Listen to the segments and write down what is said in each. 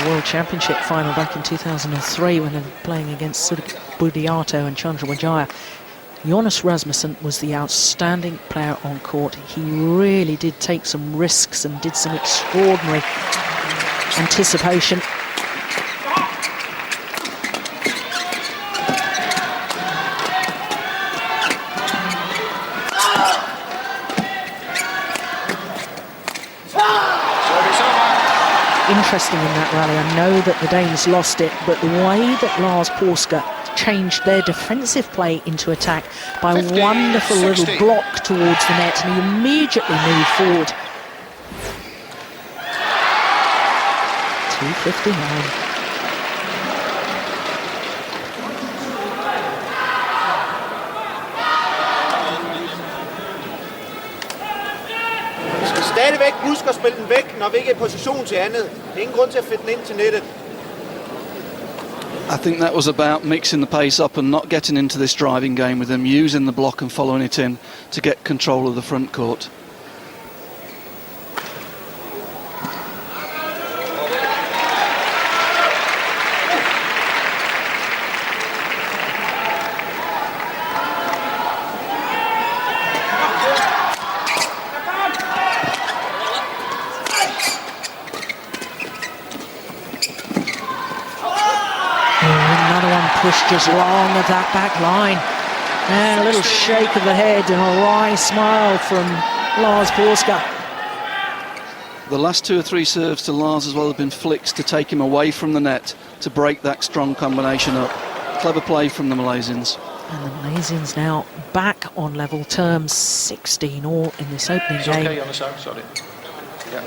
World Championship final back in 2003 when they were playing against Budiato and Chandrawajaya. Jonas Rasmussen was the outstanding player on court. He really did take some risks and did some extraordinary anticipation. Interesting in that rally. I know that the Danes lost it, but the way that Lars Paaske changed their defensive play into attack by a wonderful little block towards the net, and he immediately moved forward. 2:59. Stadigvæk husk at spille den væk, når vi ikke er i position til andet. Ingen grund til at fedte den ind til nettet. I think that was about mixing the pace up and not getting into this driving game with them, using the block and following it in to get control of the front court. Pushed just long of that back line. And a little shake of the head and a wry smile from Lars Paaske. The last 2 or 3 serves to Lars as well have been flicks to take him away from the net to break that strong combination up. Clever play from the Malaysians. And the Malaysians now back on level terms, 16-all in this opening game. Okay on the side, sorry. Yeah.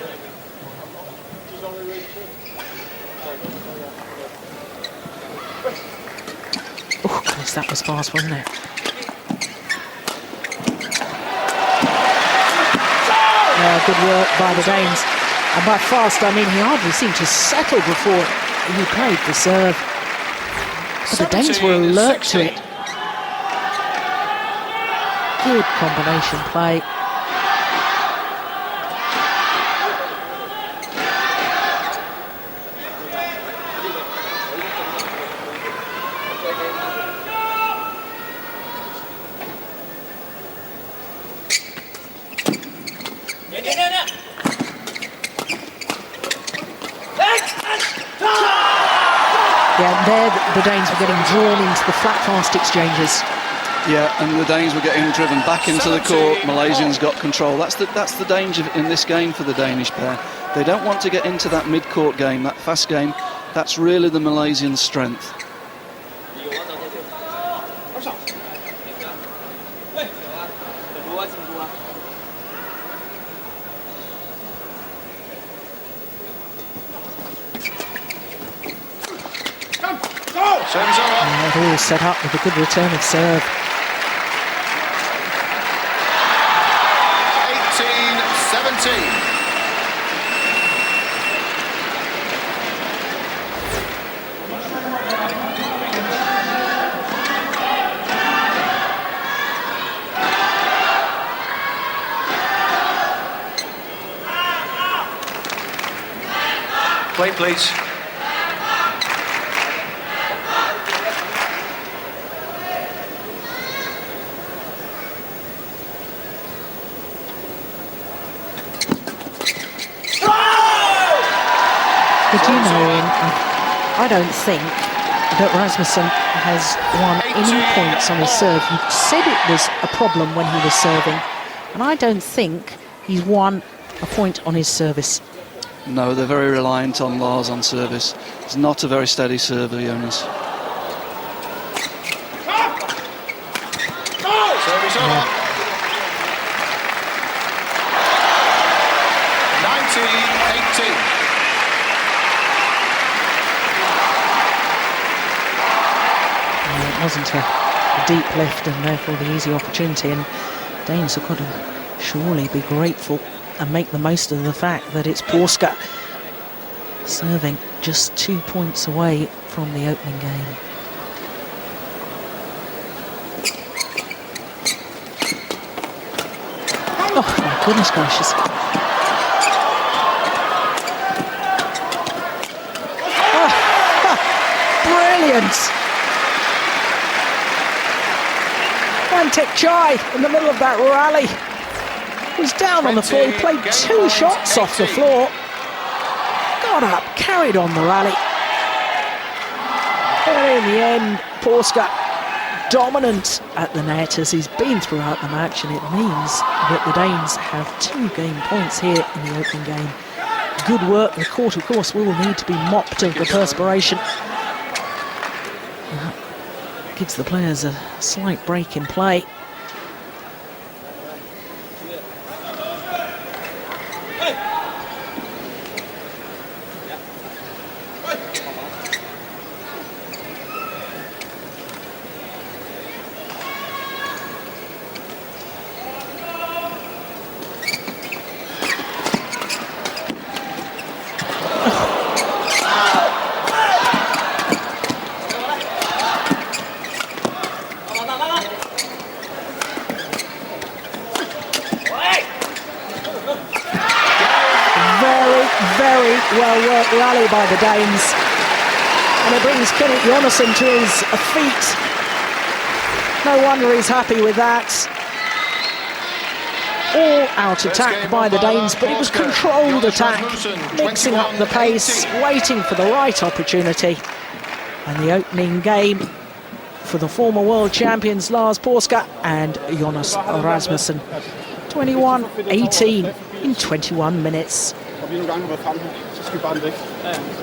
Oh, goodness, that was fast, wasn't it? Good work by the Danes. And by fast, I mean he hardly seemed to settle before he played the serve. But the Danes were alert to it. Good combination play. Yeah, there the Danes were getting drawn into the flat fast exchanges. Yeah, and the Danes were getting driven back into the court. Malaysians got control. That's the danger in this game for the Danish pair. They don't want to get into that mid-court game, that fast game. That's really the Malaysian strength. It all set up with a good return of serve. 18-17. Play, please. But you know, Ian, I don't think that Rasmussen has won any points on his serve. You said it was a problem when he was serving, and I don't think he's won a point on his service. No, they're very reliant on Lars on service. He's not a very steady server, Jonas. Service over. 19-18. It wasn't a deep lift and therefore the easy opportunity, and Danes have got to surely be grateful and make the most of the fact that it's Paaske serving just 2 points away from the opening game. Oh my goodness gracious. brilliant. And Teik Chai in the middle of that rally was down on the floor. He played 2 shots off the floor, got up, carried on the rally. And in the end, Paaske dominant at the net as he's been throughout the match, and it means that the Danes have 2 game points here in the opening game. Good work. The court, of course, will need to be mopped of the perspiration. That gives the players a slight break in play. Well-worked rally by the Danes, and it brings Jonas to his feet. No wonder he's happy with that. All out attack by the Danes, but it was controlled attack, mixing up the pace, waiting for the right opportunity. And the opening game for the former world champions Lars Paaske and Jonas Rasmussen. 21-18 in 21 minutes. Så skal vi bare væk.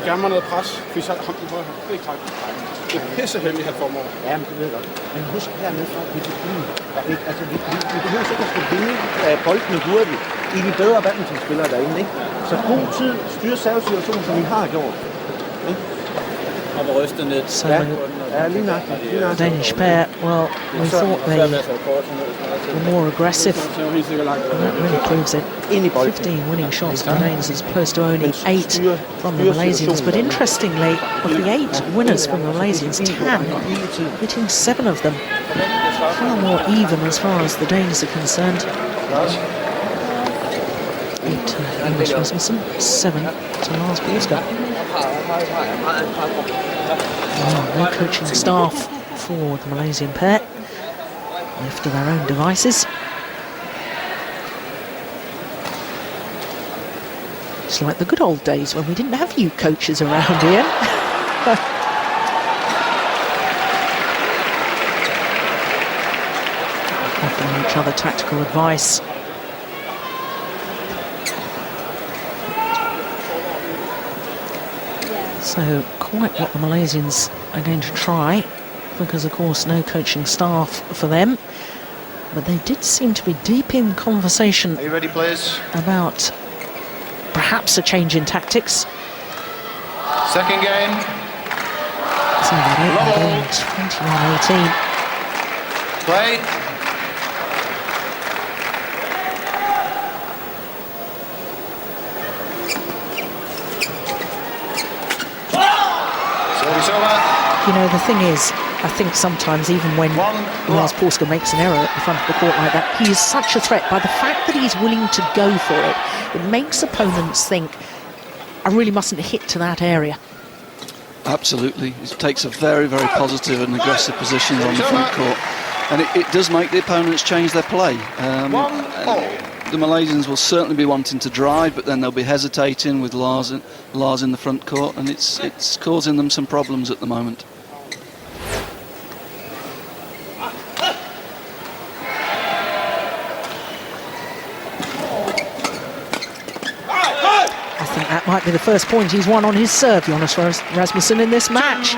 Gerne mig noget pres, fordi så ham på her. Det er klart. Det er pisseheldigt, han får mål. Ja, det ved jeg godt. Men husk hernede fra, vi behøver ikke at skulle vinde boldene hurtigt. I de bedre badmintonspillere derinde, ikke? Så god tid, styre servesituationen, som vi har gjort. So the Danish pair, well, we thought they were more aggressive, and that really proves it. 15 winning shots for the Danes as opposed to only 8 from the Malaysians. But interestingly, of the 8 winners from the Malaysians, Tan hitting 7 of them. Far more even as far as the Danes are concerned. 8 to Jonas Rasmussen, 7 to Lars Paaske. No coaching staff for the Malaysian pair, left to their own devices. It's like the good old days when we didn't have you coaches around here. Offering each other tactical advice. So quite what the Malaysians are going to try, because of course no coaching staff for them, but they did seem to be deep in conversation. Are you ready, players? About perhaps a change in tactics. Second game. So that opening game, 21-18. Play. You know, the thing is, I think sometimes even when Lars Paaske makes an error at the front of the court like that, he is such a threat. By the fact that he's willing to go for it, it makes opponents think, I really mustn't hit to that area. Absolutely. It takes a very, very positive and aggressive position on the front court. And it does make the opponents change their play. The Malaysians will certainly be wanting to drive, but then they'll be hesitating with Lars in the front court, and it's causing them some problems at the moment. I think that might be the first point he's won on his serve, Jonas Rasmussen, in this match.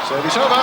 Service over.